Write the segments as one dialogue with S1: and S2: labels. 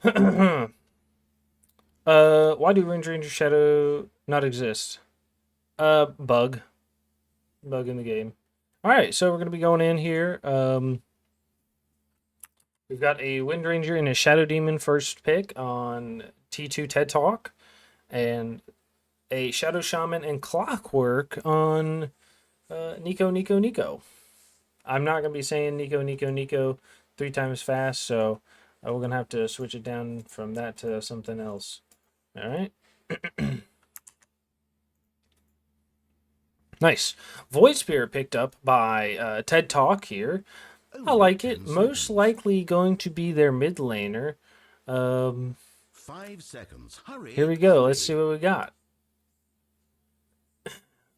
S1: Why do Wind Ranger Shadow not exist? Bug. Bug in the game. Alright, so we're gonna be going in here. We've got a Wind Ranger and a Shadow Demon first pick on T2 TED Talk, and a Shadow Shaman and Clockwork on Nico. I'm not going to be saying Nico 3 times fast, so we're going to have to switch it down from that to something else. All right. Nice. Void Spirit picked up by TED Talk here. I
S2: Only
S1: like
S2: 10
S1: it. Most
S2: seconds.
S1: likely going to be their mid laner. Um,
S2: 5 seconds.
S1: Here
S2: Hurry,
S1: we go. Let's see
S2: hurry.
S1: what we got.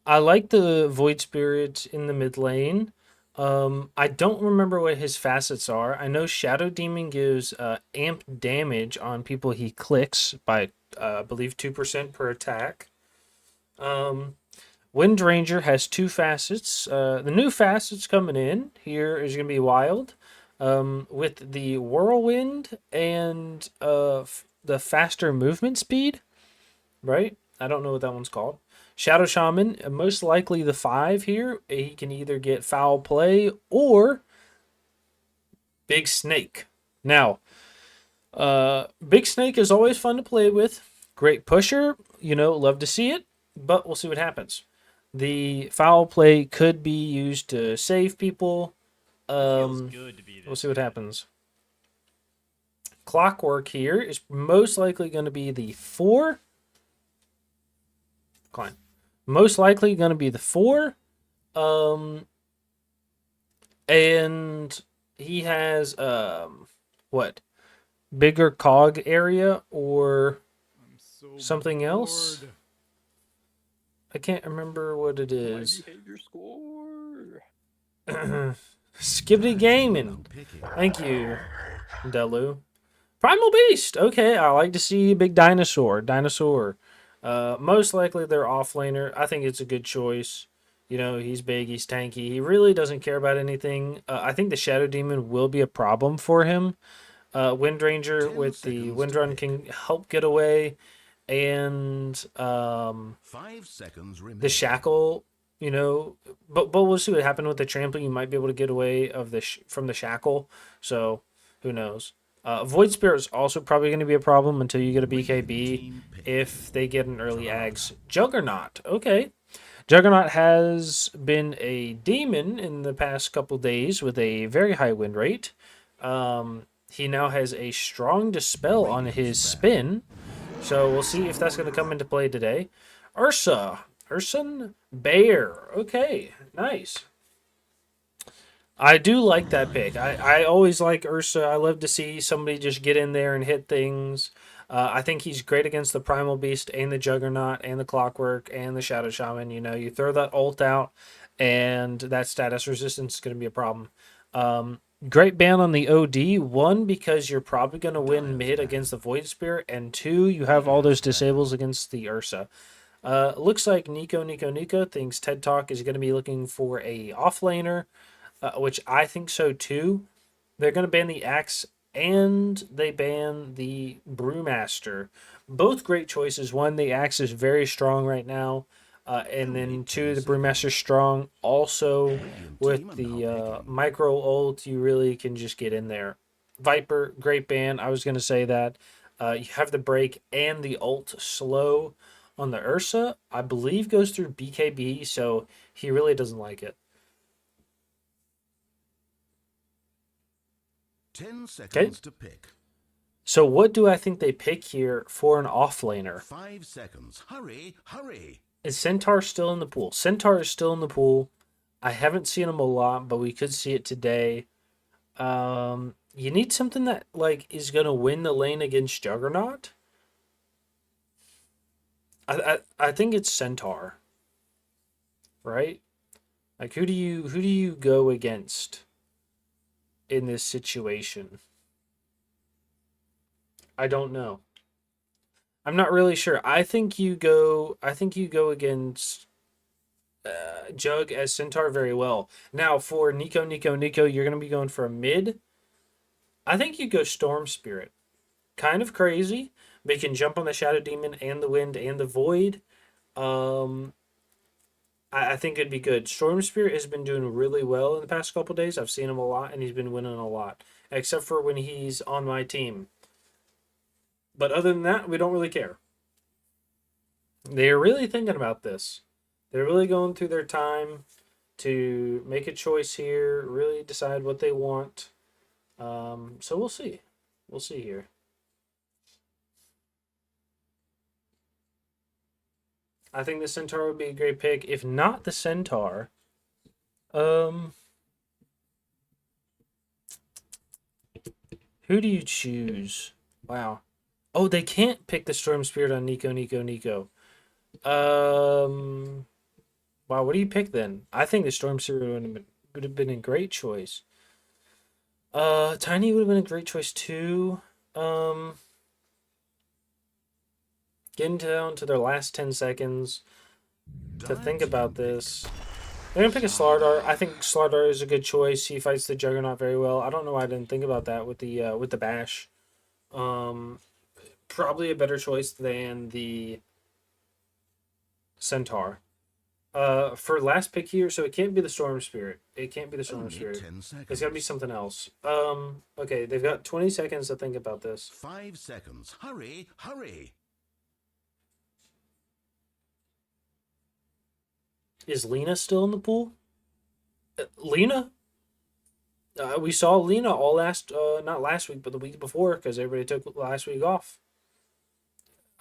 S1: I like the Void Spirit in the mid lane. I don't remember what his facets are. I know Shadow Demon gives amp damage on people he clicks by, I believe, 2% per attack. Um, Wind Ranger has 2 facets. The new facets coming in here is going to be wild. With the Whirlwind and the faster movement speed, right? I don't know what that one's called. Shadow Shaman, most likely the 5 here. He can either get foul play or Big Snake. Now, Big Snake is always fun to play with. Great pusher, love to see it, but we'll see what happens. The foul play could be used to save people.
S3: It feels
S1: Um,
S3: good to be
S1: we'll
S3: this
S1: see what
S3: good.
S1: happens. Clockwork here is most likely going to be the 4. Klein. Most likely going to be the 4. Um, and he has what, bigger cog area or
S3: I'm so
S1: something else.
S3: bored.
S1: I can't remember what it
S3: My
S1: is.
S3: behavior score.
S1: Skibbity gaming. Thank you, Delu. Primal Beast. Okay, I like to see a big dinosaur. Most likely they're off laner. I think it's a good choice. He's big, he's tanky. He really doesn't care about anything. I think the Shadow Demon will be a problem for him. Wind Ranger
S2: 10
S1: with the
S2: seconds
S1: Wind
S2: to
S1: Run
S2: pick.
S1: can help get away, and
S2: 5 seconds
S1: the
S2: remain.
S1: Shackle. But we'll see what happened with the Trampling. You might be able to get away of from the Shackle. So who knows? Void Spirit is also probably going to be a problem until you get a
S2: Radiant
S1: BKB
S2: team pick.
S1: if they get an early Ags. Juggernaut. Okay. Juggernaut has been a demon in the past couple days with a very high win rate. He now has a strong dispel on
S2: Radiant
S1: his
S2: spell.
S1: spin, so we'll see if that's going to come into play today. Urson Bear. Okay, nice. I do like that pick. I always like Ursa. I love to see somebody just get in there and hit things. I think he's great against the Primal Beast and the Juggernaut and the Clockwork and the Shadow Shaman. You throw that ult out, and that status resistance is going to be a problem. Great ban on the OD. One, because you're probably going to win
S2: Dire's
S1: mid against the
S2: ban.
S1: Void Spirit, and two, you have all those
S2: Radiant's
S1: disables
S2: ban.
S1: against the Ursa. Looks like Nico thinks TED Talk is going to be looking for a offlaner, which I think so too. They're going to ban the Axe and they ban the Brewmaster. Both great choices. One, the Axe is very strong right now. And
S2: Only
S1: then two,
S2: 10
S1: the Brewmaster's
S2: seconds.
S1: strong. Also,
S2: Radiant team
S1: with
S2: are now
S1: the
S2: picking.
S1: micro ult, you really can just get in there. Viper, great ban. I was going to say that. You have the break and the ult slow on the Ursa. I believe goes through BKB, so he really doesn't like it.
S2: 10
S1: Okay,
S2: seconds to pick.
S1: so what do I think they pick here for an offlaner?
S2: 5 seconds. Hurry, hurry.
S1: Is Centaur still in the pool? Centaur is still in the pool. I haven't seen him a lot, but we could see it today. You need something that is gonna win the lane against Juggernaut. I think it's Centaur, right? Like who do you go against in this situation? I don't know. I'm not really sure. I think you go against Jug as Centaur very well. Now for Nico, you're gonna be going for a mid. I think you go Storm Spirit. kind of crazy, but he can jump on the Shadow Demon and the Wind and the Void. Um, I think it'd be good. Storm Spirit has been doing really well in the past couple days. I've seen him a lot, and he's been winning a lot, except for when he's on my team. But other than that, we don't really care. They're really thinking about this. They're really going through their time to make a choice here, really decide what they want. So we'll see. We'll see here. I think the Centaur would be a great pick. If not the Centaur, who do you choose? Wow. Oh, they can't pick the Storm Spirit on Nico. Wow, what do you pick then? I think the Storm Spirit would have been a great choice. Tiny would have been a great choice too. Getting down to their last 10 seconds to think about this. They're gonna pick a Slardar. I think Slardar is a good choice. He fights the Juggernaut very well. I don't know why I didn't think about that with the Bash. Probably a better choice than the Centaur. For last pick here, so it can't be the Storm Spirit. It can't be the Storm
S2: Only
S1: Spirit.
S2: 10 seconds.
S1: It's got to be something else. Okay, they've got 20 seconds to think about this.
S2: 5 seconds. Hurry, hurry.
S1: Is Lena still in the pool? Lena? We saw Lena all not last week, but the week before, because everybody took last week off.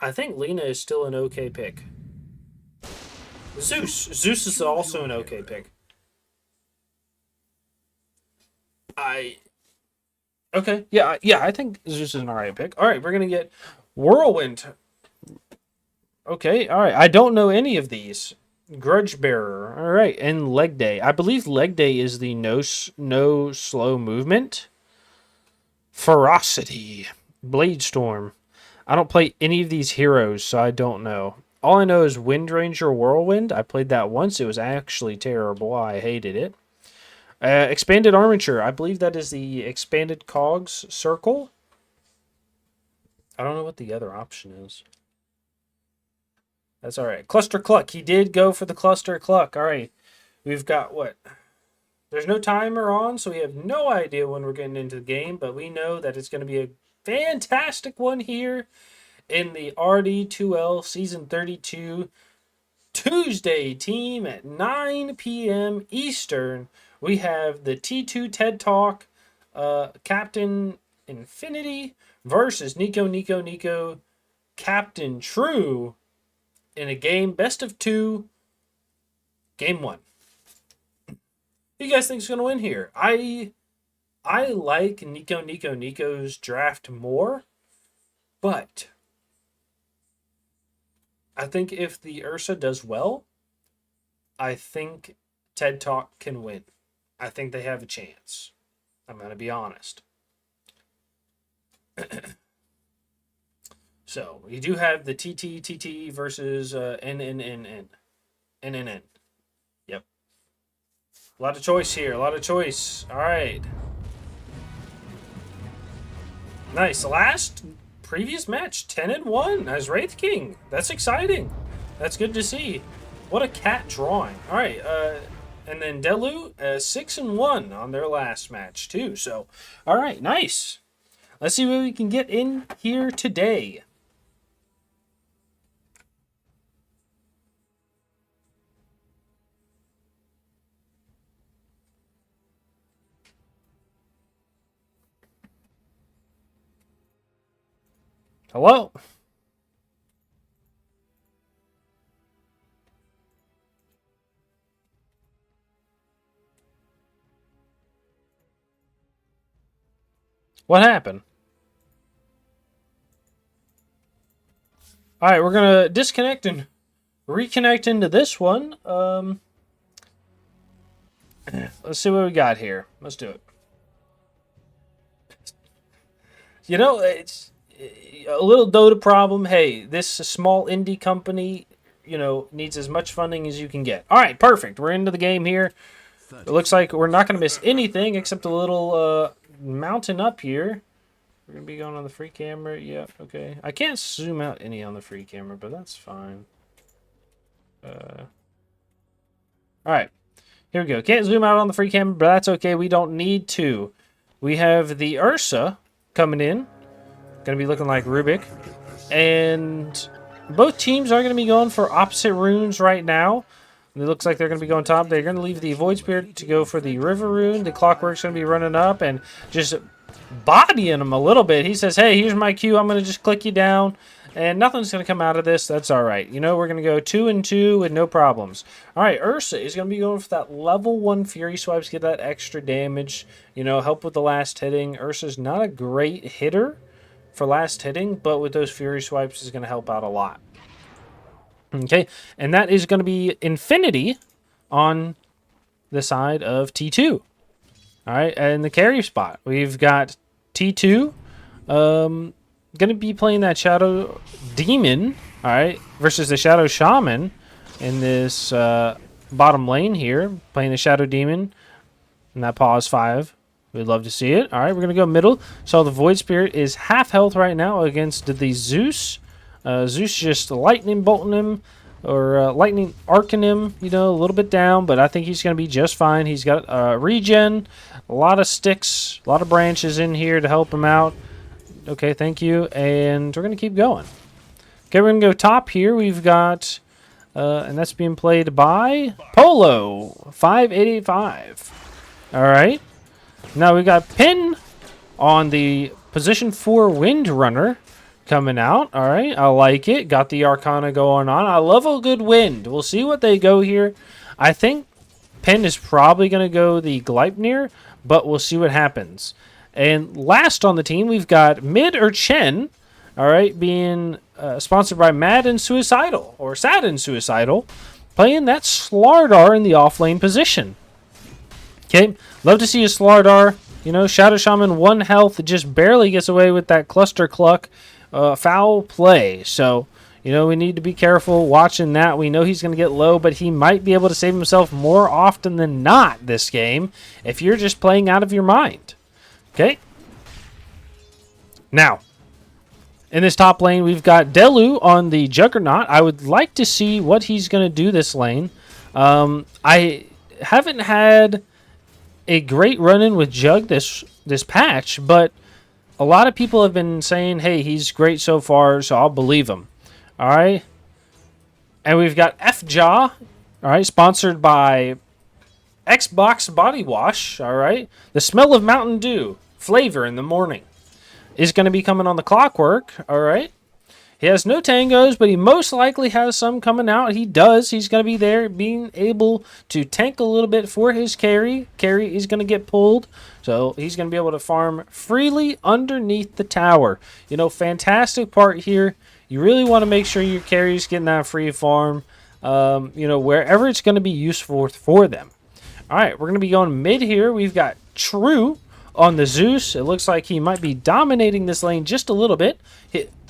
S1: I think Lena is still an okay pick. Zeus is also an okay pick. Okay, yeah, I think Zeus is an alright pick. All right, we're gonna get Whirlwind. Okay, all right. I don't know any of these. Grudge Bearer. All right, and Leg Day. I believe Leg Day is the no slow movement. Ferocity. Blade Storm. I don't play any of these heroes, so I don't know. All I know is Wind Ranger Whirlwind. I played that once. It was actually terrible. I hated it. Expanded Armature. I believe that is the Expanded Cogs Circle. I don't know what the other option is. That's all right. Cluster Cluck. He did go for the Cluster Cluck. All right. We've got what? There's no timer on, so we have no idea when we're getting into the game, but we know that it's going to be a fantastic one here in the RD2L Season 32 Tuesday team at 9 p.m. Eastern. We have the T2 TED Talk Captain Infinity versus Nico Captain True in a game best of 2, game 1. Who you guys think is going to win here? I like Nico's draft more, but I think if the Ursa does well, I think TED Talk can win. I think they have a chance. I'm going to be honest. So, you do have the TT versus NNN. Yep. A lot of choice here. A lot of choice. All right. Nice. Previous match, 10-1 as Wraith King. That's exciting. That's good to see. What a cat drawing. All right. And then Delu, 6-1 on their last match, too. So, all right. Nice. Let's see what we can get in here today. Hello? What happened? All right, we're going to disconnect and reconnect into this one. Let's see what we got here. Let's do it. You know, it's a little Dota problem. Hey, this small indie company, needs as much funding as you can get. All right, perfect. We're into the game here. It looks like we're not going to miss anything except a little mountain up here. We're going to be going on the free camera. Yep, okay. I can't zoom out any on the free camera, but that's fine. Alright. Here we go. Can't zoom out on the free camera, but that's okay. We don't need to. We have the Ursa coming in. Going to be looking like Rubik. And both teams are going to be going for opposite runes right now. It looks like they're going to be going top. They're going to leave the Void Spirit to go for the River Rune. The Clockwork's going to be running up and just bodying him a little bit. He says, hey, here's my Q. I'm going to just click you down. And nothing's going to come out of this. That's all right. You know, we're going to go 2 and 2 with no problems. All right, Ursa is going to be going for that level 1 Fury Swipes, get that extra damage, you know, help with the last hitting. Ursa's not a great hitter for last hitting, but with those Fury Swipes is going to help out a lot. Okay, and that is going to be Infinity on the side of T2. All right, and the carry spot, we've got T2 going to be playing that Shadow Demon, all right, versus the Shadow Shaman in this bottom lane here, playing the Shadow Demon, and that pause 5. We'd love to see it. All right, we're going to go middle. So the Void Spirit is half health right now against the Zeus. Zeus just lightning bolting him, or lightning arcing him, you know, a little bit down, but I think he's going to be just fine. He's got regen, a lot of sticks, a lot of branches in here to help him out. Okay, thank you, and we're going to keep going. Okay, we're going to go top here. We've got, and that's being played by Polo, 5885. All right. Now we got Pin on the position 4 Wind Runner coming out. All right, I like it. Got the Arcana going on. I love a good wind. We'll see what they go here. I think Pin is probably going to go the Gleipnir, but we'll see what happens. And last on the team, we've got Mid or Chen, all right, being sponsored by Mad and Suicidal, or Sad and Suicidal, playing that Slardar in the off-lane position. Okay, love to see a Slardar. You know, Shadow Shaman 1 health, just barely gets away with that Cluster Cluck. Foul play. So, you know, we need to be careful watching that. We know he's going to get low, but he might be able to save himself more often than not this game if you're just playing out of your mind. Okay? Now, in this top lane, we've got Delu on the Juggernaut. I would like to see what he's going to do this lane. I haven't had a great run-in with Jug this patch, but a lot of people have been saying, hey, he's great so far, so I'll believe him. All right? And we've got FJFJFJJ, all right, sponsored by Xbox Body Wash, all right? The smell of Mountain Dew, flavor in the morning, is going to be coming on the Clockwork, all right? He has no tangos, but he most likely has some coming out. He does. He's going to be there being able to tank a little bit for his carry. Carry is going to get pulled, so he's going to be able to farm freely underneath the tower. You know, fantastic part here. You really want to make sure your carry is getting that free farm, you know, wherever it's going to be useful for them. All right, we're going to be going mid here. We've got True on the Zeus. It looks like he might be dominating this lane just a little bit.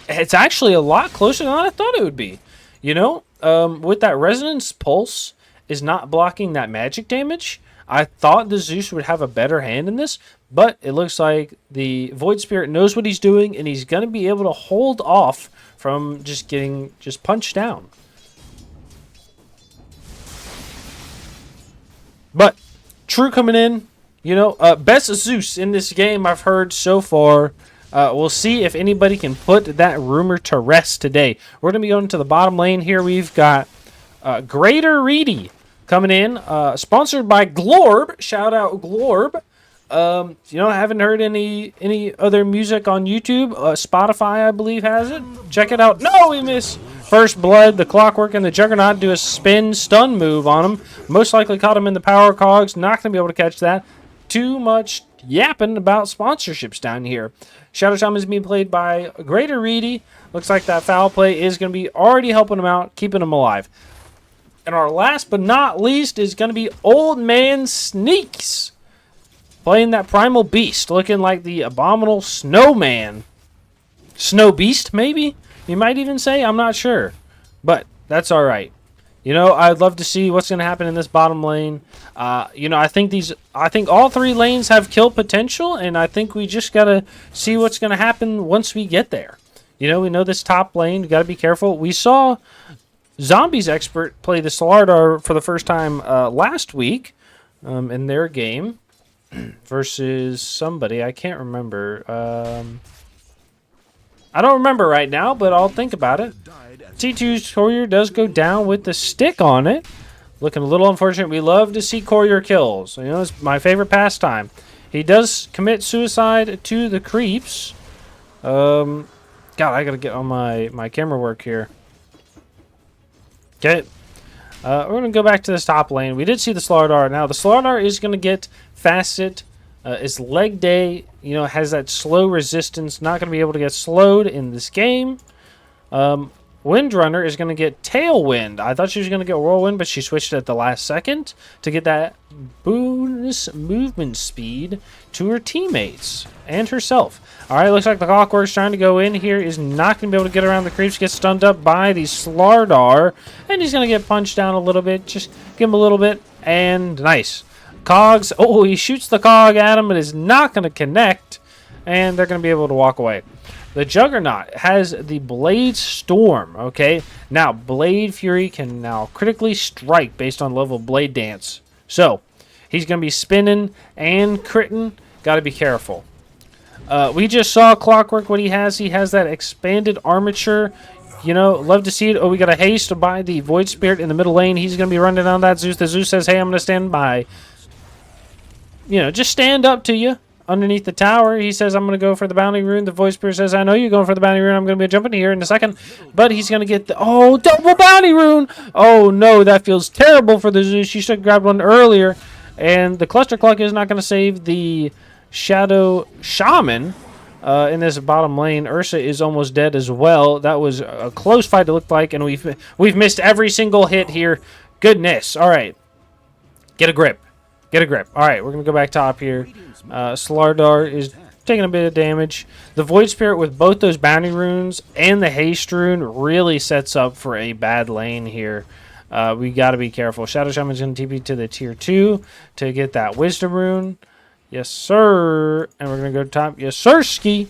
S1: It's actually a lot closer than I thought it would be. You know, with that Resonance Pulse is not blocking that magic damage. I thought the Zeus would have a better hand in this, but it looks like the Void Spirit knows what he's doing, and he's going to be able to hold off from just getting punched down. But True coming in, you know, best Zeus in this game I've heard so far. We'll see if anybody can put that rumor to rest today. We're going to be going to the bottom lane here. We've got Greater Reedy coming in, sponsored by Glorb. Shout out Glorb. You know, I haven't heard any other music on YouTube. Spotify, I believe, has it. Check it out. No, we miss. First Blood, the Clockwork, and the Juggernaut do a spin stun move on him. Most likely caught him in the power cogs. Not going to be able to catch that. Too much yapping about sponsorships down here. Shadow Shaman is being played by Greater Reedy. Looks like that foul play is going to be already helping him out, keeping him alive. And our last but not least is going to be Old Man Sneaks, playing that Primal Beast, looking like the Abominable Snowman. Snow Beast, maybe? You might even say, I'm not sure. But that's all right. You know, I'd love to see what's going to happen in this bottom lane. You know, I think all 3 lanes have kill potential, and I think we just got to see what's going to happen once we get there. You know, we know this top lane. We got to be careful. We saw Zombies Expert play the Slardar for the first time last week in their game versus somebody. I can't remember. I don't remember right now, but I'll think about it. T2's Courier does go down with the stick on it. Looking a little unfortunate. We love to see Courier kills. You know, it's my favorite pastime. He does commit suicide to the creeps. God, I gotta get on my camera work here. Okay. We're going to go back to this top lane. We did see the Slardar. Now, the Slardar is going to get Facet. It's leg day. You know, has that slow resistance. Not going to be able to get slowed in this game. Windrunner is going to get Tailwind. I thought she was going to get Whirlwind, but she switched at the last second to get that bonus movement speed to her teammates and herself. All right, looks like the Clockwork's trying to go in here. Is not going to be able to get around the creeps. Gets stunned up by the Slardar, and he's going to get punched down a little bit. Just give him a little bit, and nice. Cogs. Oh, he shoots the Cog at him, but is not going to connect, and they're going to be able to walk away. The Juggernaut has the Blade Storm, okay? Now, Blade Fury can now critically strike based on level of Blade Dance. So, he's going to be spinning and critting. Got to be careful. We just saw Clockwork, what he has. He has that expanded armature. You know, love to see it. Oh, we got a haste to buy the Void Spirit in the middle lane. He's going to be running down that Zeus. The Zeus says, hey, I'm going to stand by. You know, just stand up to you. Underneath the tower, he says, I'm going to go for the bounty rune. The voice spirit says, I know you're going for the bounty rune. I'm going to be jumping here in a second. But he's going to get the... Oh, double bounty rune! Oh, no, that feels terrible for the Zeus. She should have grabbed one earlier. And the Cluster Cluck is not going to save the Shadow Shaman in this bottom lane. Ursa is almost dead as well. That was a close fight, it looked like. And we've missed every single hit here. Goodness. All right. Get a grip. Get a grip. All right, we're going to go back top here. Slardar is taking a bit of damage. The Void Spirit with both those bounty runes and the haste rune really sets up for a bad lane here. We got to be careful. Shadow Shaman's going to TP to the tier 2 to get that wisdom rune. Yes, sir. And we're going to go top. Yes, sir, ski.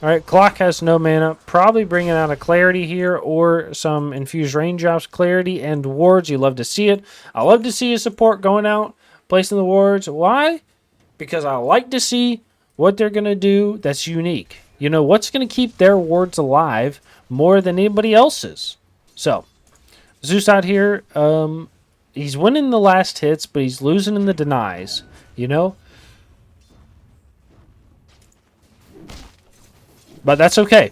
S1: All right, Clock has no mana. Probably bringing out a Clarity here or some infused raindrops. Clarity and wards. You love to see it. I love to see a support going out, placing the wards. Why? Because I like to see what they're going to do that's unique. You know, what's going to keep their wards alive more than anybody else's. So, Zeus out here, he's winning the last hits, but he's losing in the denies. You know? But that's okay.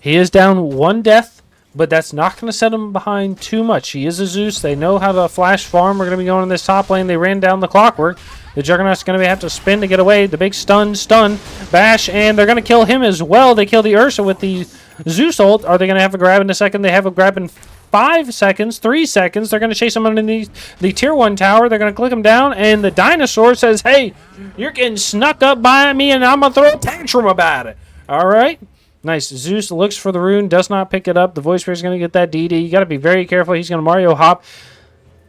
S1: He is down 1 death, but that's not going to set him behind too much. He is a Zeus. They know how to flash farm. We're going to be going in this top lane. They ran down the Clockwork. The Juggernaut's going to have to spin to get away. The big stun, bash, and they're going to kill him as well. They kill the Ursa with the Zeus ult. Are they going to have a grab in a second? They have a grab in 5 seconds, 3 seconds. They're going to chase him underneath the tier 1 tower. They're going to click him down, and the dinosaur says, hey, you're getting snuck up by me, and I'm going to throw a tantrum about it. All right. Nice. Zeus looks for the rune, does not pick it up. The Voice Spirit's going to get that DD. You got to be very careful. He's going to Mario hop.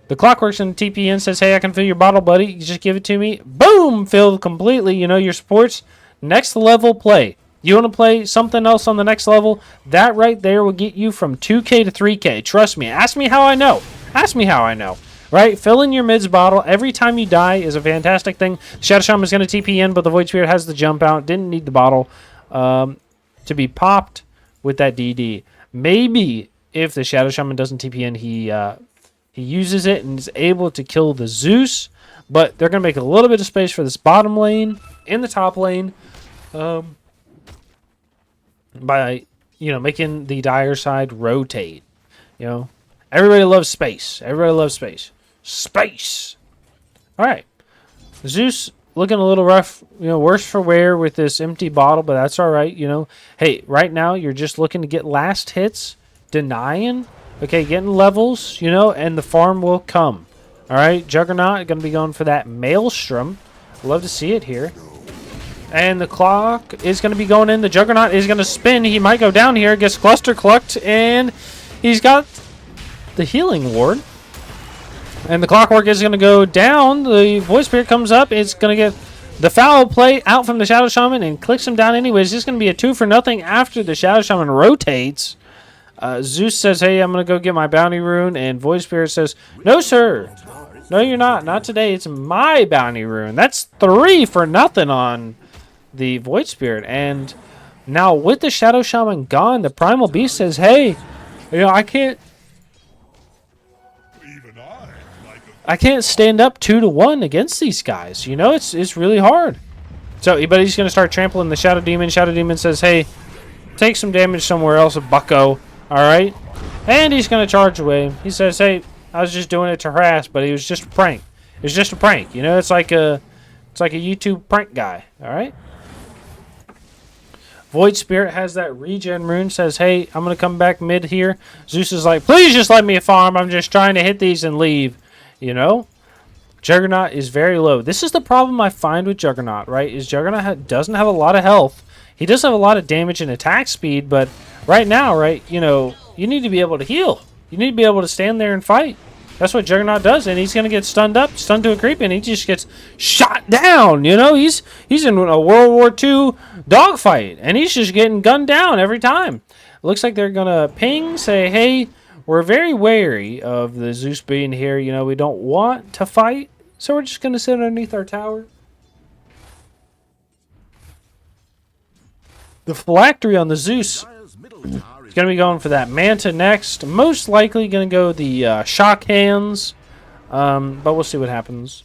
S1: The Clockwork's in TP in, says, hey, I can fill your bottle, buddy. You just give it to me. Boom! Filled completely. You know, your support's next level play. You want to play something else on the next level? That right there will get you from 2K to 3K. Trust me. Ask me how I know. Ask me how I know. Right? Filling your mids bottle every time you die is a fantastic thing. Shadow Shaman is going to TP in, but the Void Spirit has the jump out. Didn't need the bottle to be popped with that DD. Maybe if the Shadow Shaman doesn't TP in, he uses it and is able to kill the Zeus. But they're going to make a little bit of space for this bottom lane in the top lane by, you know, making the dire side rotate. You know, everybody loves space. Everybody loves space. Space. All right. Zeus looking a little rough, you know, worse for wear with this empty bottle, but that's all right. You know, hey, right now you're just looking to get last hits, denying. Okay, getting levels, you know, and the farm will come. All right, Juggernaut going to be going for that Maelstrom. Love to see it here. And the Clock is going to be going in. The Juggernaut is going to spin. He might go down here. Gets Cluster Clucked, and he's got the healing ward. And the Clockwork is going to go down. The Void Spirit comes up. It's going to get the foul play out from the Shadow Shaman and clicks him down anyways. This is going to be a 2-for-0 after the Shadow Shaman rotates. Zeus says, hey, I'm going to go get my bounty rune. And Void Spirit says, no, sir. No, you're not. Not today. It's my bounty rune. That's 3-for-0 on the Void Spirit. And now with the Shadow Shaman gone, the Primal Beast says, hey, you know, I can't stand up 2-to-1 against these guys. You know, it's really hard. So, but he's going to start trampling the Shadow Demon. Shadow Demon says, hey, take some damage somewhere else, bucko. All right? And he's going to charge away. He says, hey, I was just doing it to harass, but it was just a prank. It was just a prank. You know, it's like a YouTube prank guy. All right? Void Spirit has that regen rune. Says, hey, I'm going to come back mid here. Zeus is like, please just let me farm. I'm just trying to hit these and leave. You know, Juggernaut is very low. This is the problem I find with Juggernaut, right? Is Juggernaut doesn't have a lot of health. He does have a lot of damage and attack speed, but right now, right, you know, you need to be able to heal. You need to be able to stand there and fight. That's what Juggernaut does, and he's going to get stunned to a creep, and he just gets shot down. You know, he's in a World War II dogfight, and he's just getting gunned down every time. It looks like they're going to ping, say, hey, we're very wary of the Zeus being here. You know, we don't want to fight, so we're just going to sit underneath our tower. The phylactery on the Zeus is going to be going for that Manta next. Most likely going to go the Shock Hands, but we'll see what happens.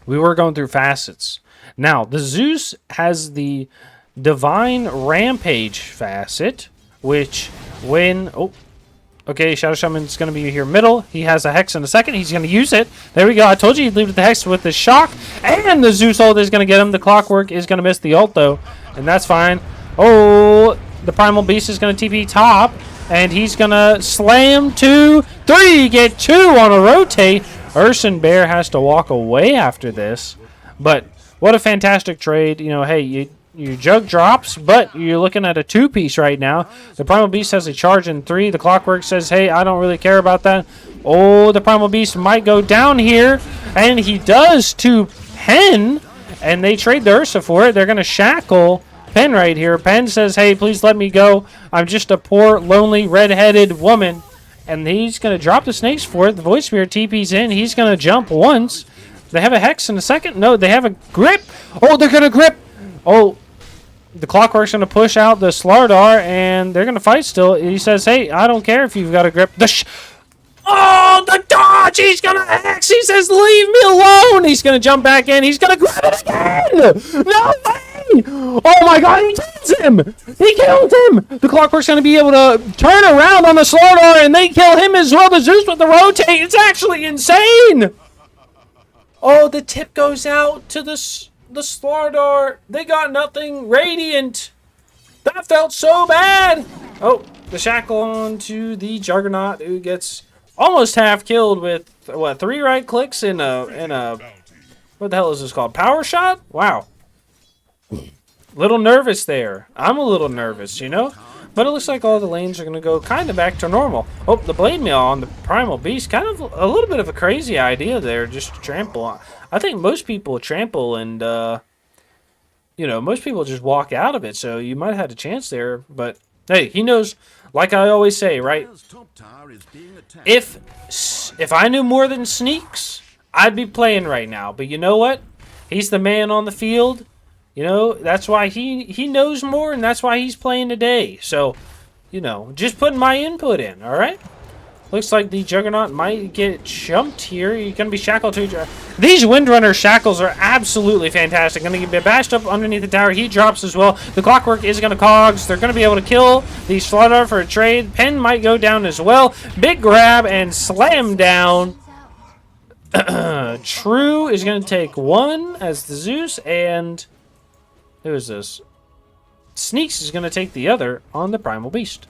S1: We were going through facets. Now, the Zeus has the Divine Rampage facet, which when... Oh, okay, Shadow Shaman's going to be here middle. He has a Hex in a second. He's going to use it. There we go. I told you he'd leave it the Hex with the Shock. And the Zeus ult is going to get him. The Clockwork is going to miss the ult, though. And that's fine. Oh, the Primal Beast is going to TP top. And he's going to slam 2, 3. Get 2 on a rotate. Urson Bear has to walk away after this. But what a fantastic trade. You know, hey, your Jug drops, but you're looking at a 2-piece right now. The Primal Beast has a charge in 3. The Clockwork says, hey, I don't really care about that. Oh, the Primal Beast might go down here, and he does to Pen, and they trade the Ursa for it. They're going to shackle Pen right here. Pen says, hey, please let me go. I'm just a poor, lonely, red-headed woman. And he's going to drop the snakes for it. The Void Spirit TP's in. He's going to jump once. They have a Hex in a second. No, they have a grip. Oh, they're going to grip. Oh, the Clockwork's going to push out the Slardar, and they're going to fight still. He says, hey, I don't care if you've got a grip. Oh, the dodge! He's going to Hex! He says, leave me alone! He's going to jump back in. He's going to grab it again! No way! Oh, my God, he kills him! He killed him! The Clockwork's going to be able to turn around on the Slardar, and they kill him as well. The Zeus with the rotate. It's actually insane! Oh, the tip goes out to the Slardar. They got nothing. Radiant. That felt so bad. Oh, the shackle on to the Juggernaut, who gets almost half killed with, what, 3 right clicks in a what the hell is this called? Power shot? Wow. Little nervous there. I'm a little nervous, you know? But it looks like all the lanes are going to go kind of back to normal. Oh, the Blade Mail on the Primal Beast. Kind of a little bit of a crazy idea there, just to trample on. I think most people trample and, you know, most people just walk out of it. So you might have had a chance there. But, hey, he knows, like I always say, right? If I knew more than Sneaks, I'd be playing right now. But you know what? He's the man on the field. You know, that's why he knows more, and that's why he's playing today. So, you know, just putting my input in, all right? Looks like the Juggernaut might get jumped here. He's going to be shackled to... These Windrunner shackles are absolutely fantastic. Going to get bashed up underneath the tower. He drops as well. The Clockwork is going to cogs. They're going to be able to kill the Slaughter for a trade. Pen might go down as well. Big grab and slam down. True is going to take 1 as the Zeus, and... Who is this? Sneaks is going to take the other on the Primal Beast.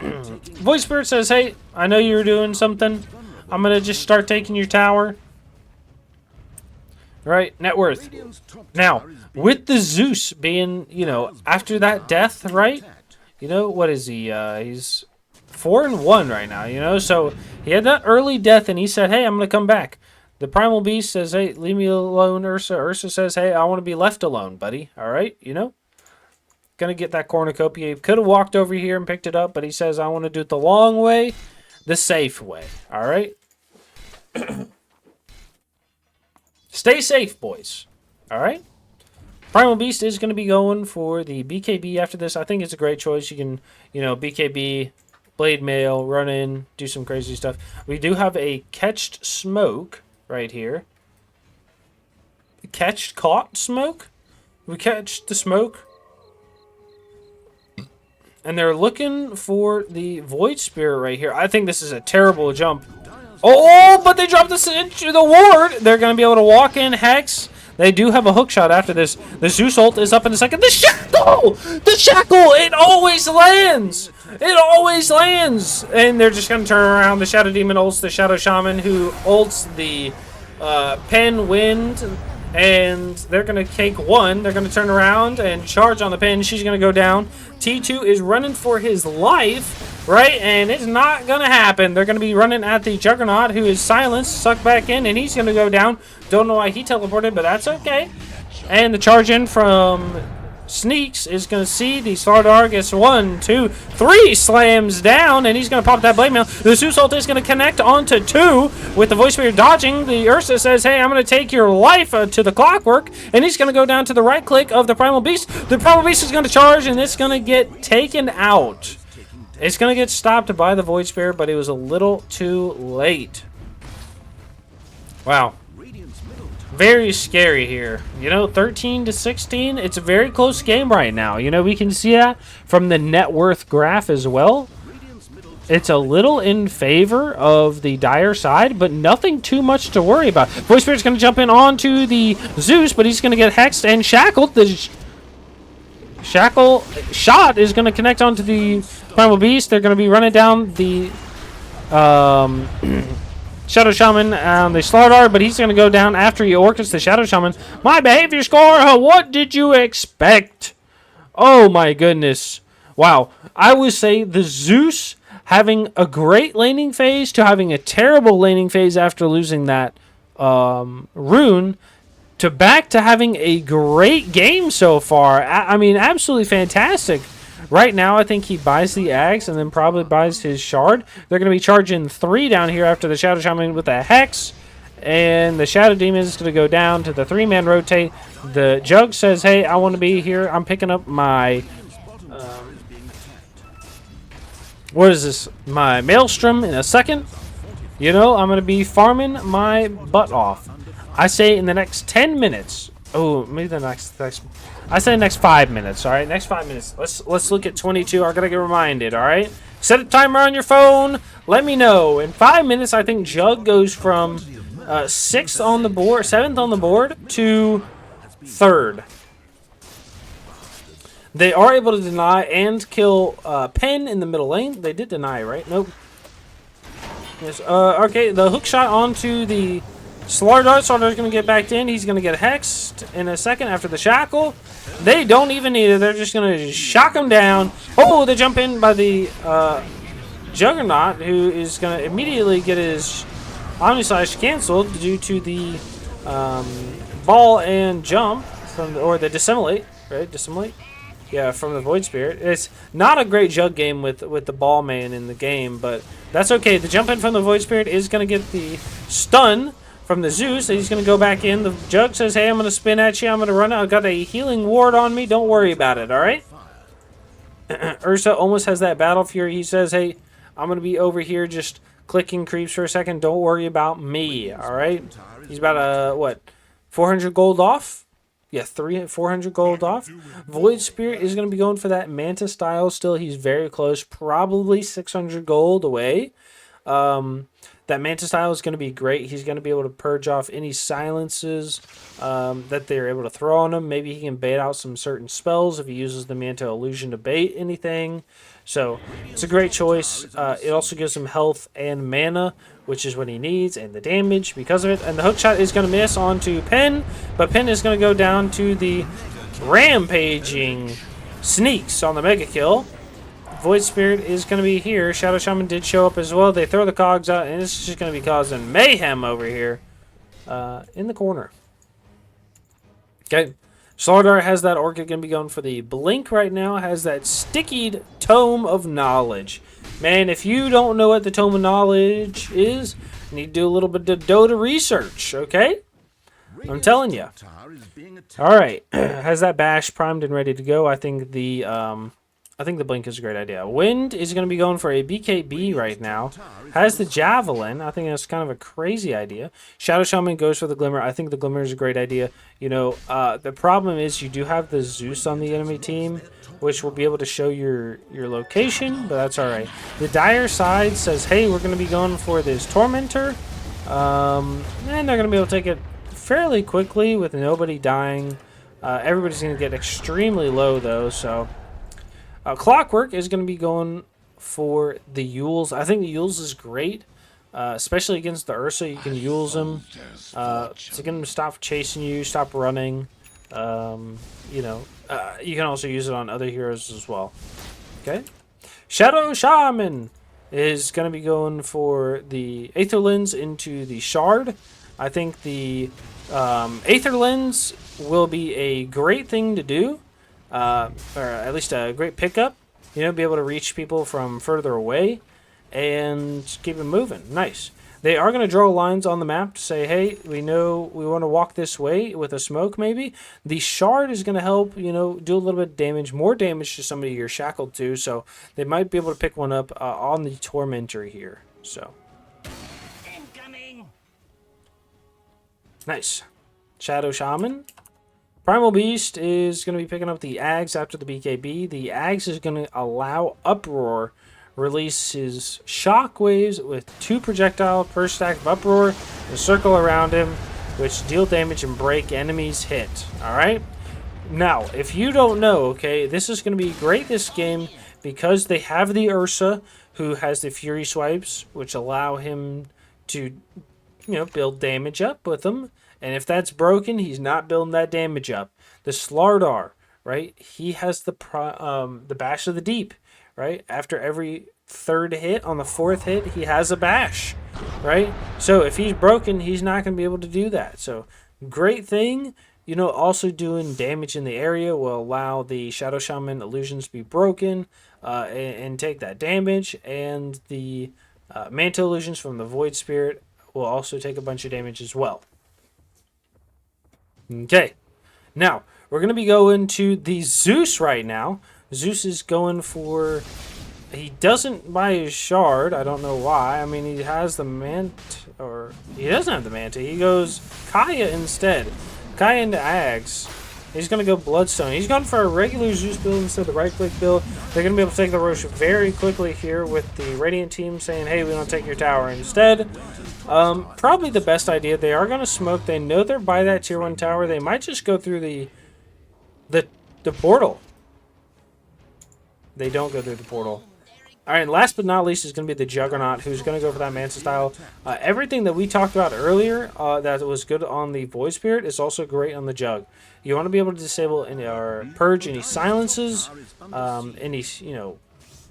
S1: Void Spirit says, hey, I know you were doing something. I'm going to just start taking your tower. All right, net worth. Now, with the Zeus being, you know, after that death, right? You know, what is he? He's 4-1 right now, you know? So he had that early death, and he said, hey, I'm going to come back. The Primal Beast says, hey, leave me alone, Ursa. Ursa says, hey, I want to be left alone, buddy. All right, you know? Going to get that cornucopia. He could have walked over here and picked it up, but he says, I want to do it the long way, the safe way. All right? Stay safe, boys. All right? Primal Beast is going to be going for the BKB after this. I think it's a great choice. You can, you know, BKB, Blade Mail, run in, do some crazy stuff. We do have a Catched Smoke right here. Caught Smoke? We catch the smoke. And they're looking for the Void Spirit right here. I think this is a terrible jump. Oh, but they dropped the ward. They're going to be able to walk in, Hex. They do have a hook shot after this. The Zeus ult is up in a second. The Shackle! The Shackle! It always lands! It always lands! And they're just going to turn around. The Shadow Demon ults the Shadow Shaman, who ults the Pen Wind. And they're going to take one. They're going to turn around and charge on the Pen. She's going to go down. T2 is running for his life, right? And it's not going to happen. They're going to be running at the Juggernaut, who is silenced, sucked back in, and he's going to go down. Don't know why he teleported, but that's okay. And the charge in from Sneaks is going to see the Slardar gets 1, 2, 3 slams down, and he's going to pop that Blade Mail. The Zeus ult is going to connect onto 2 with the Voice Spirit dodging. The Ursa says, hey, I'm going to take your life to the Clockwork, and he's going to go down to the right click of the Primal Beast. The Primal Beast is going to charge, and it's going to get taken out. It's going to get stopped by the Void Spirit, but it was a little too late. Wow. Very scary here. You know, 13-16. It's a very close game right now. You know, we can see that from the net worth graph as well. It's a little in favor of the Dire side, but nothing too much to worry about. Voice Spirit's going to jump in onto the Zeus, but he's going to get hexed and shackled. The shackle shot is going to connect onto the Primal Beast. They're going to be running down the Shadow Shaman on the Slardar, but he's going to go down after he orcas the Shadow Shaman. My behavior score, what did you expect? Oh my goodness. Wow. I would say the Zeus having a great laning phase to having a terrible laning phase after losing that rune to back to having a great game so far. I mean, absolutely fantastic. Right now, I think he buys the Axe and then probably buys his Shard. They're going to be charging 3 down here after the Shadow Shaman with a Hex. And the Shadow Demon is going to go down to the 3-man rotate. The Jug says, hey, I want to be here. I'm picking up my... what is this? My Maelstrom in a second. You know, I'm going to be farming my butt off. I say in the next 10 minutes... oh, maybe the next I say next 5 minutes, all right? Next 5 minutes. Let's look at 22. I got to get reminded, all right? Set a timer on your phone. Let me know. In 5 minutes, I think Jug goes from 6th on the board, 7th on the board to 3rd. They are able to deny and kill Pen in the middle lane. They did deny, right? Nope. Yes. Okay, the hook shot onto the Slardar. Slardar's going to get backed in. He's going to get hexed in a second after the shackle. They don't even need it. They're just going to shock him down. Oh, they jump in by the Juggernaut, who is going to immediately get his Omnislash canceled due to the ball and jump from or the dissimulate, right? Dissimulate? Yeah, from the Void Spirit. It's not a great Jug game with the ball man in the game, but that's okay. The jump in from the Void Spirit is going to get the stun from the Zeus. He's going to go back in. The Jug says, hey, I'm going to spin at you. I'm going to run out. I've got a healing ward on me. Don't worry about it, all right? Ursa almost has that Battle Fury. He says, hey, I'm going to be over here just clicking creeps for a second. Don't worry about me, all right? He's about, what, 400 gold off? Yeah, 400 gold off. Void Spirit is going to be going for that Manta style still. He's very close, probably 600 gold away. That Manta style is going to be great. He's going to be able to purge off any silences that they're able to throw on him. Maybe he can bait out some certain spells if he uses the Manta illusion to bait anything. So it's a great choice. It also gives him health and mana, which is what he needs, and the damage because of it. And the hook shot is going to miss onto Pen, but Pen is going to go down to the rampaging Sneaks on the mega kill. Void Spirit is going to be here. Shadow Shaman did show up as well. They throw the cogs out, and it's just going to be causing mayhem over here in the corner. Okay. Slardar has that Orchid going to be going for the Blink right now. Has that stickied Tome of Knowledge. Man, if you don't know what the Tome of Knowledge is, you need to do a little bit of Dota research, okay? I'm telling you. Alright. Has that Bash primed and ready to go. I think the Blink is a great idea. Wind is going to be going for a BKB right now. Has the Javelin. I think that's kind of a crazy idea. Shadow Shaman goes for the Glimmer. I think the Glimmer is a great idea. You know, the problem is you do have the Zeus on the enemy team, which will be able to show your location, but that's alright. The Dire side says, hey, we're going to be going for this Tormentor. And they're going to be able to take it fairly quickly with nobody dying. Everybody's going to get extremely low, though, so... Clockwork is going to be going for the Yules. I think the Yules is great, especially against the Ursa. You can Yules him to get him to stop chasing you, stop running. You know, you can also use it on other heroes as well. Okay. Shadow Shaman is going to be going for the Aether Lens into the Shard. I think the Aether Lens will be a great thing to do. Or at least a great pickup, you know, be able to reach people from further away and keep them moving. Nice. They are going to draw lines on the map to say, hey, we know we want to walk this way with a smoke maybe. The Shard is going to help, you know, do a little bit of damage, more damage to somebody you're shackled to, so they might be able to pick one up on the Tormentor here. So nice. Shadow Shaman. Primal Beast is going to be picking up the Ags after the BKB. The Ags is going to allow Uproar release his Shockwaves with 2 projectile per stack of Uproar and circle around him, which deal damage and break enemies' hit. Alright? Now, if you don't know, okay, this is going to be great this game because they have the Ursa who has the Fury Swipes, which allow him to, you know, build damage up with them. And if that's broken, he's not building that damage up. The Slardar, right? He has the Bash of the Deep, right? After every 3rd hit, on the 4th hit, he has a Bash, right? So if he's broken, he's not going to be able to do that. So great thing. You know, also doing damage in the area will allow the Shadow Shaman illusions to be broken and take that damage. And the Mantle illusions from the Void Spirit will also take a bunch of damage as well. Okay, now we're going to be going to the Zeus right now. Zeus is going for... He doesn't buy his Shard. I don't know why. I mean, he has the or he doesn't have the Manta. He goes Kaya instead. Kaya into Ags. He's going to go Bloodstone. He's gone for a regular Zeus build instead of the right-click build. They're going to be able to take the Rosh very quickly here with the Radiant team saying, hey, we want to take your tower instead. Probably the best idea. They are going to smoke. They know they're by that tier 1 tower. They might just go through the portal. They don't go through the portal. All right, last but not least is going to be the Juggernaut, who's going to go for that Manta style. Everything that we talked about earlier that was good on the Void Spirit is also great on the Jug. You want to be able to disable any or purge any silences, any, you know,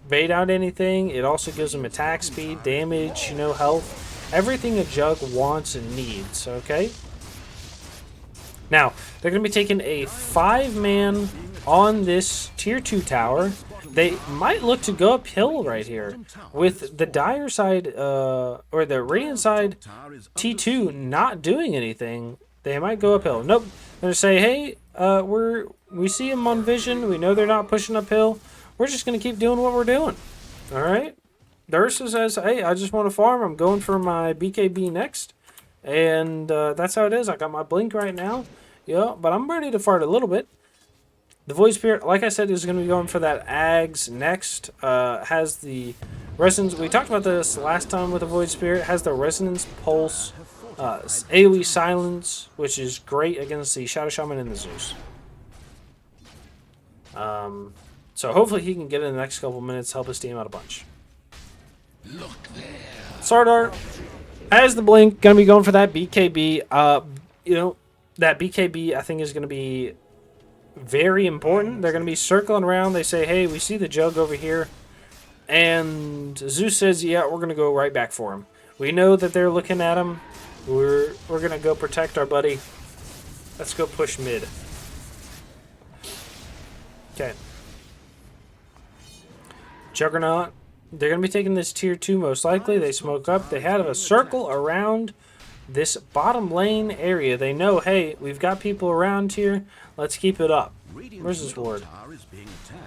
S1: bait out anything. It also gives them attack speed, damage, you know, health. Everything a Jug wants and needs, okay? Now, they're going to be taking a 5-man on this tier 2 tower. They might look to go uphill right here. With the Dire side, or the Radiant side, T2 not doing anything, they might go uphill. Nope. They're going to say, hey, we see them on vision. We know they're not pushing uphill. We're just going to keep doing what we're doing. All right? The Ursa says, hey, I just want to farm. I'm going for my BKB next. And that's how it is. I got my Blink right now. Yeah, but I'm ready to fart a little bit. The Void Spirit, like I said, is going to be going for that Ags next. Has the Resonance. We talked about this last time with the Void Spirit. Has the Resonance Pulse, AoE Silence, which is great against the Shadow Shaman and the Zeus. So hopefully he can get it in the next couple minutes, help his team out a bunch.
S2: Look there.
S1: Sardar has the Blink, going to be going for that BKB. You know, that BKB I think is going to be very important. They're going to be circling around. They say, hey, we see the Jug over here. And Zeus says, yeah, we're going to go right back for him. We know that they're looking at him. We're going to go protect our buddy. Let's go push mid. Okay. Juggernaut. They're going to be taking this tier 2 most likely. They smoke up. They have a circle around this bottom lane area. They know, hey, we've got people around here. Let's keep it up. Where's this ward?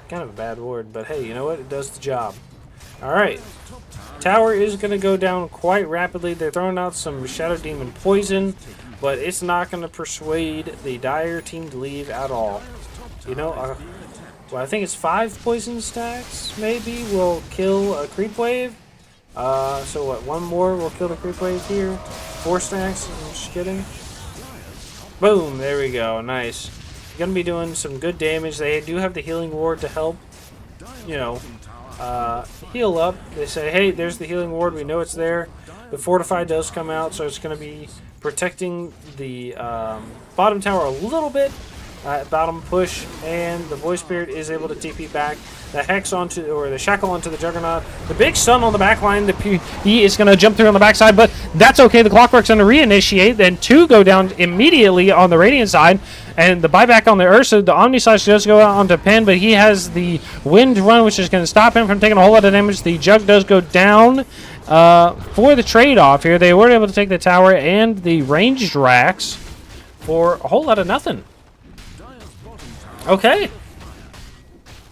S1: Kind of a bad ward, but hey, you know what? It does the job. Alright. Tower is going to go down quite rapidly. They're throwing out some Shadow Demon poison, but it's not going to persuade the Dire team to leave at all. You know, well, I think it's 5 poison stacks, maybe, will kill a creep wave. So what, 1 more will kill the creep wave here. 4 stacks, I'm just kidding. Boom, there we go, nice. Gonna be doing some good damage. They do have the healing ward to help, you know, heal up. They say, hey, there's the healing ward, we know it's there. The fortify does come out, so it's gonna be protecting the bottom tower a little bit. Bottom push, and the Void Spirit is able to TP back the Hex onto, or the Shackle onto the Juggernaut. The big stun on the back line, he is going to jump through on the backside, but that's okay. The Clockwork's going to reinitiate, then 2 go down immediately on the Radiant side, and the buyback on the Ursa, the Omni Slash does go out onto Pen, but he has the Wind Run, which is going to stop him from taking a whole lot of damage. The Jug does go down for the trade-off here. They were able to take the tower and the ranged racks for a whole lot of nothing. Okay.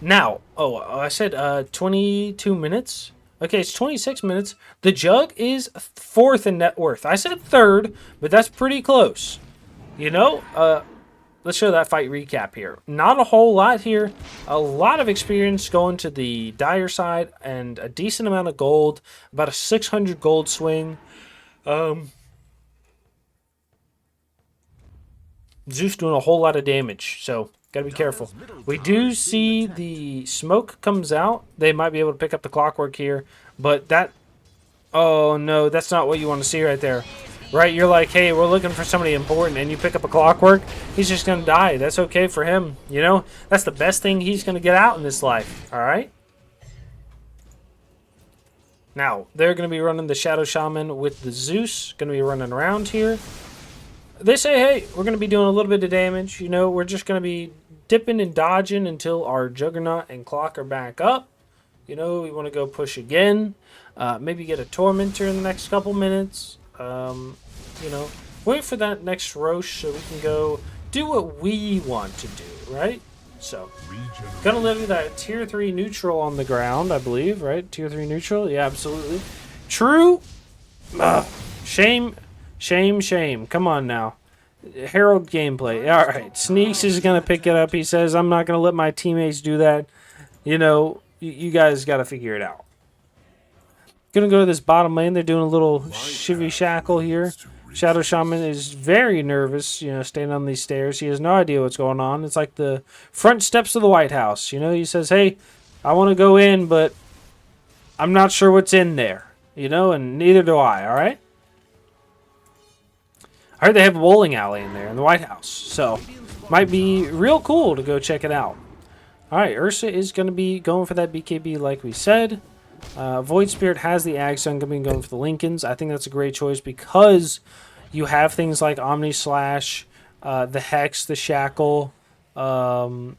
S1: Now, I said 22 minutes. Okay, it's 26 minutes. The Jug is 4th in net worth. I said 3rd, but that's pretty close. You know, let's show that fight recap here. Not a whole lot here. A lot of experience going to the Dire side and a decent amount of gold. About a 600 gold swing. Zeus doing a whole lot of damage, so gotta be careful. We do see the smoke comes out. They might be able to pick up the Clockwork here, but that... Oh, no, that's not what you want to see right there. Right, you're like, hey, we're looking for somebody important, and you pick up a Clockwork, he's just gonna die. That's okay for him, you know? That's the best thing he's gonna get out in this life, alright? Now, they're gonna be running the Shadow Shaman with the Zeus. Gonna be running around here. They say, hey, we're going to be doing a little bit of damage. You know, we're just going to be dipping and dodging until our Juggernaut and Clock are back up. You know, we want to go push again. Maybe get a Tormentor in the next couple minutes. You know, wait for that next Roche so we can go do what we want to do, right? So, gonna live that tier 3 neutral on the ground, I believe, right? Tier 3 neutral? Yeah, absolutely. True. Shame. Shame, shame. Come on now. Herald gameplay. All right. Sneaks is going to pick it up. He says, I'm not going to let my teammates do that. You know, you guys got to figure it out. Going to go to this bottom lane. They're doing a little shivvy shackle here. Shadow Shaman is very nervous, you know, standing on these stairs. He has no idea what's going on. It's like the front steps of the White House. You know, he says, hey, I want to go in, but I'm not sure what's in there. You know, and neither do I, all right? I heard they have a bowling alley in there in the White House, so might be real cool to go check it out. All right, Ursa is going to be going for that BKB like we said. Void Spirit has the Ag, so I'm going to be going for the Lincolns. I think that's a great choice because you have things like Omni Slash, the Hex, the Shackle, the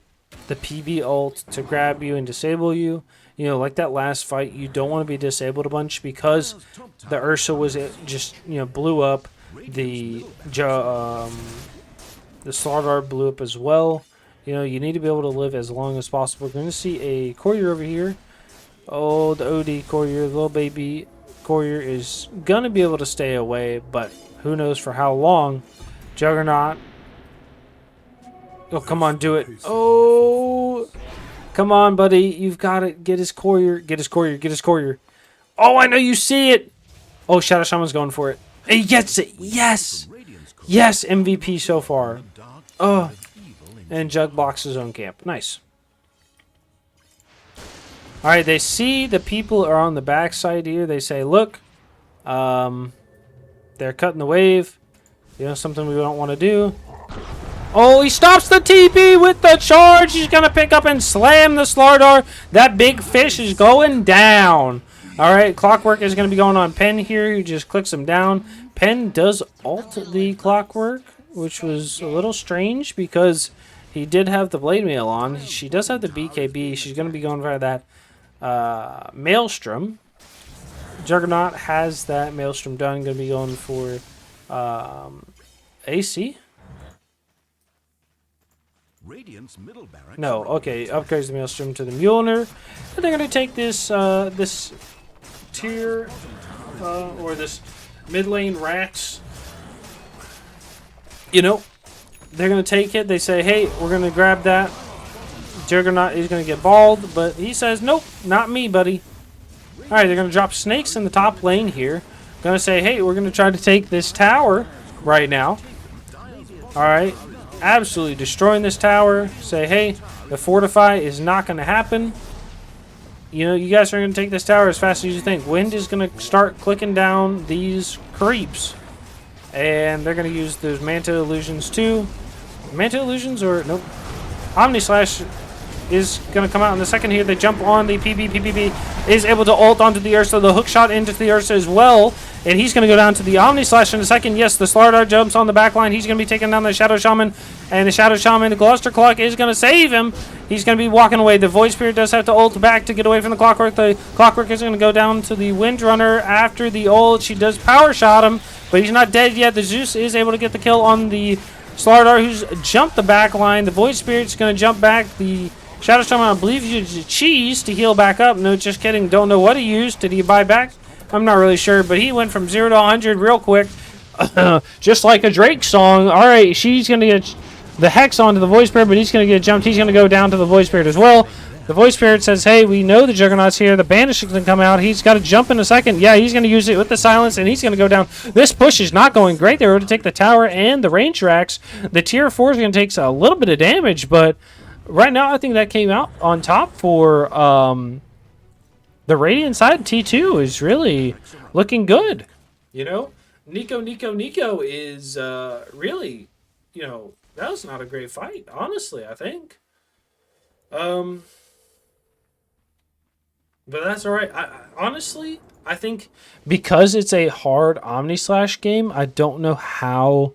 S1: PB ult to grab you and disable you. You know, like that last fight, you don't want to be disabled a bunch because the Ursa was just, you know, blew up. The Slaughter blew up as well. You know, you need to be able to live as long as possible. We're going to see a courier over here. Oh, the OD courier, little baby courier is going to be able to stay away, but who knows for how long. Juggernaut. Oh, come on, do it. Oh, come on, buddy. You've got to get his courier. Get his courier. Get his courier. Oh, I know you see it. Oh, Shadow Shaman's going for it. He gets it. Yes. Yes, MVP so far. Oh. And Jug blocks his own camp. Nice. Alright, they see the people are on the backside here. They say, look, they're cutting the wave. You know, something we don't want to do. Oh, he stops the TP with the charge. He's going to pick up and slam the Slardar. That big fish is going down. All right, Clockwork is going to be going on Pen here. He just clicks him down. Pen does ult the Clockwork, which was a little strange because he did have the Blade Mail on. She does have the BKB. She's going to be going for that Maelstrom. Juggernaut has that Maelstrom done. Going to be going for AC. No, okay. Upgrades the Maelstrom to the Mjolnir. And they're going to take this this tier or this mid lane Rax. You know, they're going to take it. They say, hey, we're going to grab that. Juggernaut is going to get balled, but he says, nope, not me, buddy. All right, they're going to drop snakes in the top lane here. Going to say, hey, we're going to try to take this tower right now. All right, absolutely destroying this tower. Say, hey, the fortify is not going to happen. You know, you guys are going to take this tower as fast as you think. Wind is going to start clicking down these creeps. And they're going to use those Manta Illusions too. Manta Illusions or, nope. Omni Slash is going to come out in the second here. They jump on the PB is able to ult onto the Ursa. The hook shot into the Ursa as well. And he's going to go down to the Omni Slash in a second. Yes, the Slardar jumps on the back line. He's going to be taking down the Shadow Shaman. And the Shadow Shaman, the Gluster Clock, is going to save him. He's going to be walking away. The Void Spirit does have to ult back to get away from the Clockwork. The Clockwork is going to go down to the Windrunner after the ult. She does power shot him, but he's not dead yet. The Zeus is able to get the kill on the Slardar, who's jumped the back line. The Void Spirit's going to jump back. The Shadow Shaman, I believe, used cheese to heal back up. No, just kidding. Don't know what he used. Did he buy back? I'm not really sure, but he went from 0 to 100 real quick. Just like a Drake song. All right, she's going to get the Hex onto the Void Spirit, but he's going to get jumped. He's going to go down to the Void Spirit as well. The Void Spirit says, hey, we know the Juggernaut's here. The Banish is going to come out. He's got to jump in a second. Yeah, he's going to use it with the Silence, and he's going to go down. This push is not going great. They're able to take the tower and the range racks. The tier 4 is going to take a little bit of damage, but right now I think that came out on top for the Radiant side. T2 is really looking good. You know, Nico is really, you know, that was not a great fight, honestly, I think. But that's all right. Honestly, I think because it's a hard Omni Slash game, I don't know how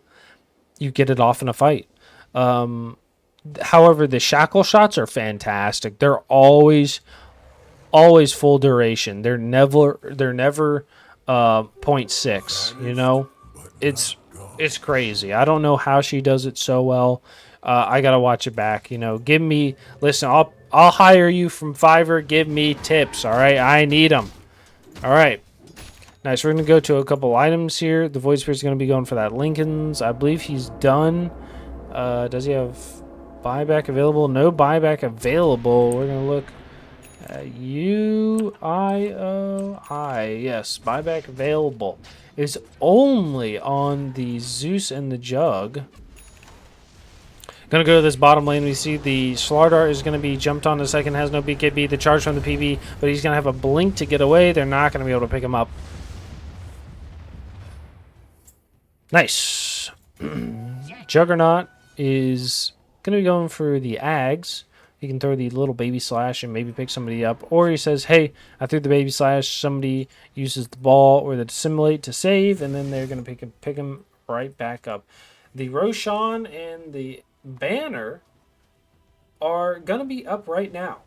S1: you get it off in a fight. However, the shackle shots are fantastic. They're always full duration. They're never 0.6, you know? It's crazy. I don't know how she does it so well. I got to watch it back, you know. Listen, I'll hire you from Fiverr. Give me tips, all right? I need them. All right. Nice. We're going to go to a couple items here. The Void Spirit's going to be going for that Lincoln's. I believe he's done. Does he have buyback available? No buyback available. We're going to look at UIOI. Yes, buyback available. Is only on the Zeus and the Jug. Gonna go to this bottom lane. We see the Slardar is gonna be jumped on in a second. Has no BKB. The charge from the PB, but he's gonna have a blink to get away. They're not gonna be able to pick him up. Nice. Juggernaut is gonna be going for the Ags. He can throw the little baby slash and maybe pick somebody up. Or he says, hey, I threw the baby slash. Somebody uses the ball or the dissimulate to save, and then they're going to pick him right back up. The Roshan and the Banner are going to be up right now.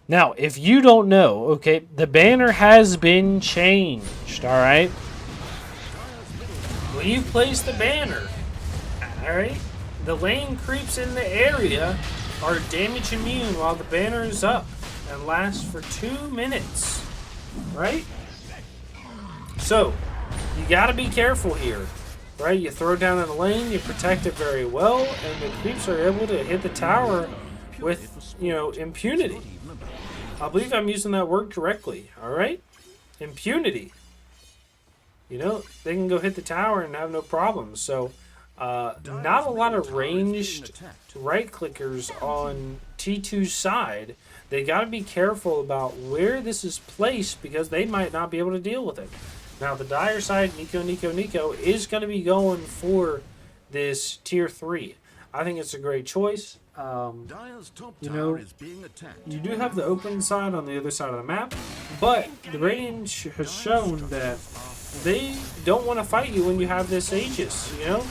S1: Now, if you don't know, okay, the Banner has been changed, all right? When you place the banner, alright, the lane creeps in the area are damage immune while the banner is up and lasts for 2 minutes. Right? So, you gotta be careful here. Right? You throw down in the lane, you protect it very well, and the creeps are able to hit the tower with, you know, impunity. I believe I'm using that word correctly. Alright? Impunity. You know, they can go hit the tower and have no problems. So, not a lot of ranged right-clickers on T2's side. They got to be careful about where this is placed because they might not be able to deal with it. Now, the dire side, Nico, is going to be going for this tier 3. I think it's a great choice.
S2: Dire's top
S1: You
S2: tower
S1: know,
S2: is being attacked.
S1: you do have the open side on the other side of the map, but the Radiant has shown that they don't want to fight you when you have this Aegis, you know?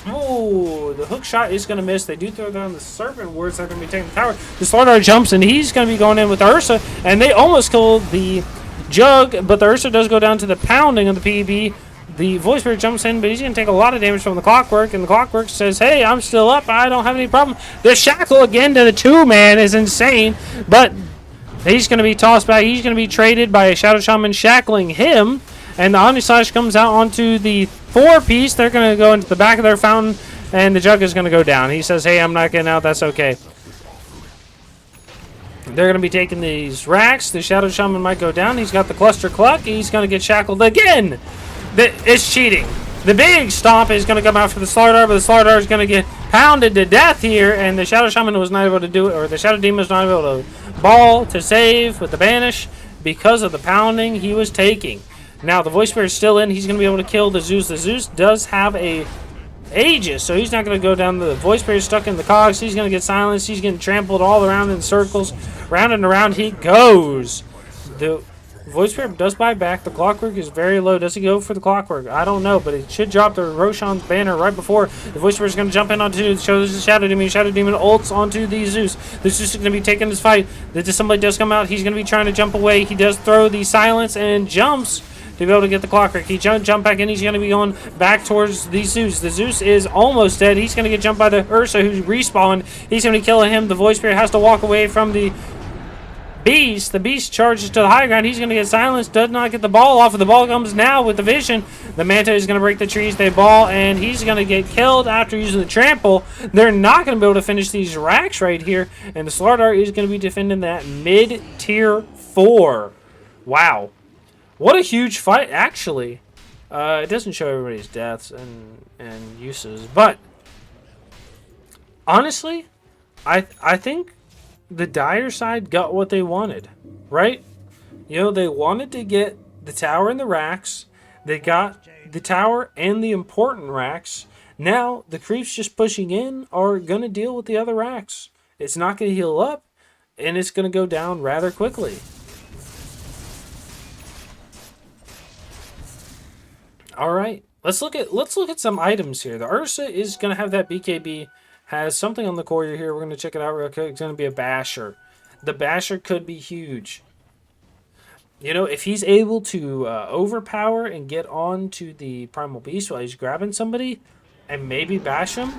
S1: Oh, the hook shot is going to miss. They do throw down the Serpent Wards. They're going to be taking the tower. The Slardar jumps, and he's going to be going in with the Ursa, and they almost killed the Jug, but the Ursa does go down to the pounding of the PB. The Void Spirit jumps in, but he's going to take a lot of damage from the Clockwork, and the Clockwork says, hey, I'm still up. I don't have any problem. The Shackle again to the 2-man is insane, but he's going to be tossed back. He's going to be traded by a Shadow Shaman shackling him, and the Omni Slash comes out onto the 4-piece. They're going to go into the back of their fountain, and the Jug is going to go down. He says, hey, I'm not getting out. That's okay. They're going to be taking these racks. The Shadow Shaman might go down. He's got the Cluster Cluck. He's going to get shackled again. It's cheating. The big stomp is going to come out for the Slardar, but the Slardar is going to get pounded to death here, and the Shadow Shaman was not able to do it, or the Shadow Demon was not able to ball to save with the banish because of the pounding he was taking. Now, the Voice Spirit is still in. He's going to be able to kill the Zeus. The Zeus does have a Aegis, so he's not going to go down. The Voice Spirit is stuck in the cogs. He's going to get silenced. He's getting trampled all around in circles. Round and around he goes. The Voice Spirit does buy back. The Clockwork is very low. Does he go for the Clockwork? I don't know, but it should drop the Roshan's banner right before the Voice Spirit is going to jump in onto the show. This is Shadow Demon. Shadow Demon ults onto the Zeus. The Zeus is going to be taking this fight. The somebody does come out. He's going to be trying to jump away. He does throw the silence and jumps to be able to get the Clockwork. He jump back in. He's going to be going back towards the Zeus. The Zeus is almost dead. He's going to get jumped by the Ursa, who's respawned. He's going to be killing him. The Voice Spirit has to walk away from the Beast. The Beast charges to the high ground. He's going to get silenced. Does not get the ball off. The ball comes now with the vision. The Manta is going to break the trees. They ball, and he's going to get killed after using the trample. They're not going to be able to finish these racks right here, and the Slardar is going to be defending that mid-tier 4. Wow. What a huge fight, actually. It doesn't show everybody's deaths and uses, but honestly, I think the Dire side got what they wanted, right? You know, they wanted to get the tower and the racks. They got the tower and the important racks. Now, the creeps just pushing in are going to deal with the other racks. It's not going to heal up, and it's going to go down rather quickly. All right, let's look at some items here. The Ursa is going to have that BKB. Has something on the courier here. We're going to check it out real quick. It's going to be a Basher. The Basher could be huge. You know, if he's able to overpower and get on to the Primal Beast while he's grabbing somebody and maybe bash him,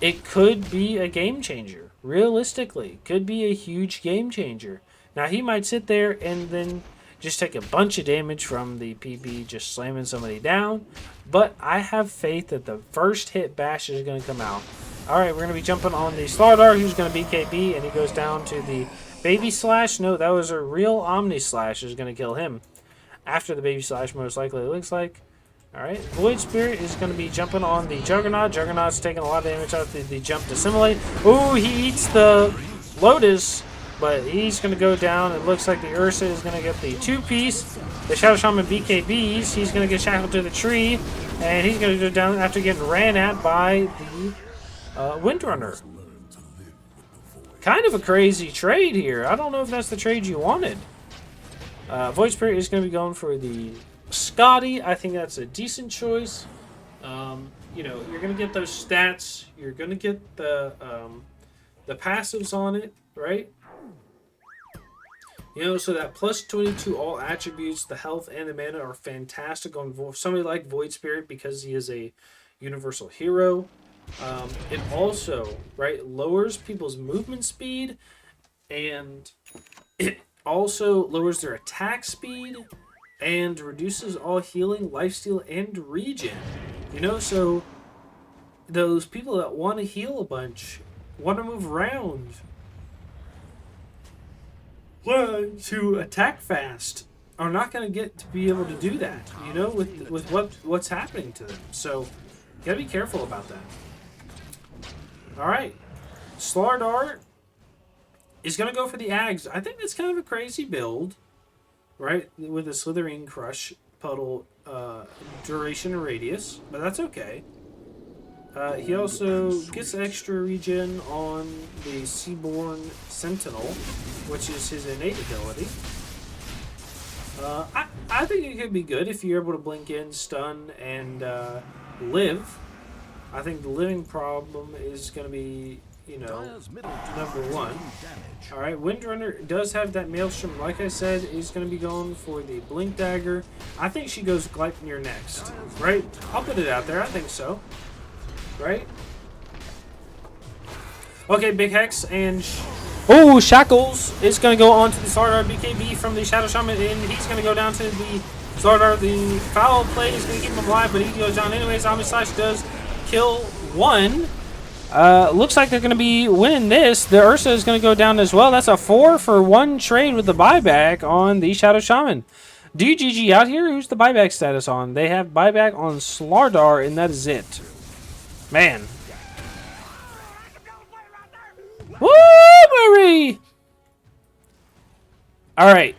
S1: it could be a game changer. Realistically, could be a huge game changer. Now, he might sit there and then just take a bunch of damage from the PB just slamming somebody down. But I have faith that the first hit bash is going to come out. Alright, we're going to be jumping on the Slardar, who's going to BKB, and he goes down to the Baby Slash. No, that was a real Omni Slash is going to kill him. After the Baby Slash, most likely, it looks like. Alright, Void Spirit is going to be jumping on the Juggernaut. Juggernaut's taking a lot of damage out the jump to Assimilate. Ooh, he eats the Lotus, but he's going to go down. It looks like the Ursa is going to get the 2-piece. The Shadow Shaman BKBs. He's going to get shackled to the tree, and he's going to go down after getting ran at by the Windrunner. Kind of a crazy trade here. I don't know if that's the trade you wanted. Void Spirit is going to be going for the Scotty. I think that's a decent choice. You know, you're going to get those stats. You're going to get the passives on it, right? You know, so that plus 22 all attributes, the health and the mana are fantastic on somebody like Void Spirit because he is a universal hero. It also, right, lowers people's movement speed, and it also lowers their attack speed and reduces all healing, lifesteal, and regen. You know, so those people that want to heal a bunch, want to move around, want to attack fast, are not going to get to be able to do that, you know, with what's happening to them. So, you got to be careful about that. Alright, Slardar is going to go for the Ags. I think that's kind of a crazy build, right? With the Slithering Crush Puddle duration and radius, but that's okay. He also gets extra regen on the Seaborn Sentinel, which is his innate ability. I think it could be good if you're able to blink in, stun, and live. I think the living problem is going to be, you know, number one. Alright, Windrunner does have that Maelstrom. Like I said, is going to be going for the Blink Dagger. I think she goes Gleipnir next, right? I'll put it out there. I think so. Right? Okay, Big Hex and... Oh, Shackles is going to go on to the Slardar BKB from the Shadow Shaman, and he's going to go down to the Slardar. The foul play is going to keep him alive, but he goes down anyways. Zombie Slash does kill one. Looks like they're going to be winning this. The Ursa is going to go down as well. That's a 4-for-1 trade with the buyback on the Shadow Shaman. Do you GG out here? Who's the buyback status on? They have buyback on Slardar, and that is it. Man. Woo, Marie! Alright.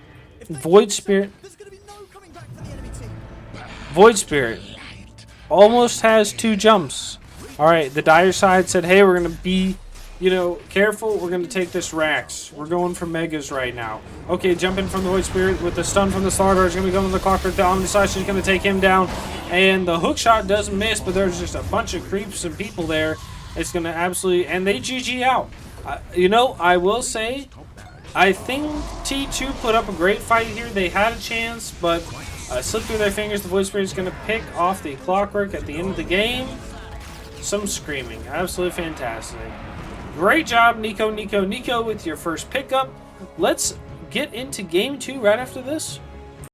S1: Void Spirit. Void Spirit. Almost has 2 jumps. Alright, the Dire side said, hey, we're going to be, you know, careful. We're going to take this Rax. We're going for Megas right now. Okay, jumping from the Void Spirit with the stun from the Slardar. Is going to be going to the Clockwork. The Omni Slash is going to take him down. And the hook shot does miss, but there's just a bunch of creeps and people there. It's going to absolutely... And they GG out. You know, I will say, I think T2 put up a great fight here. They had a chance, but slipped through their fingers. The Void Spirit is going to pick off the Clockwork at the end of the game. Some screaming. Absolutely fantastic. Great job, Nico with your first pickup. Let's get into game 2 right after this.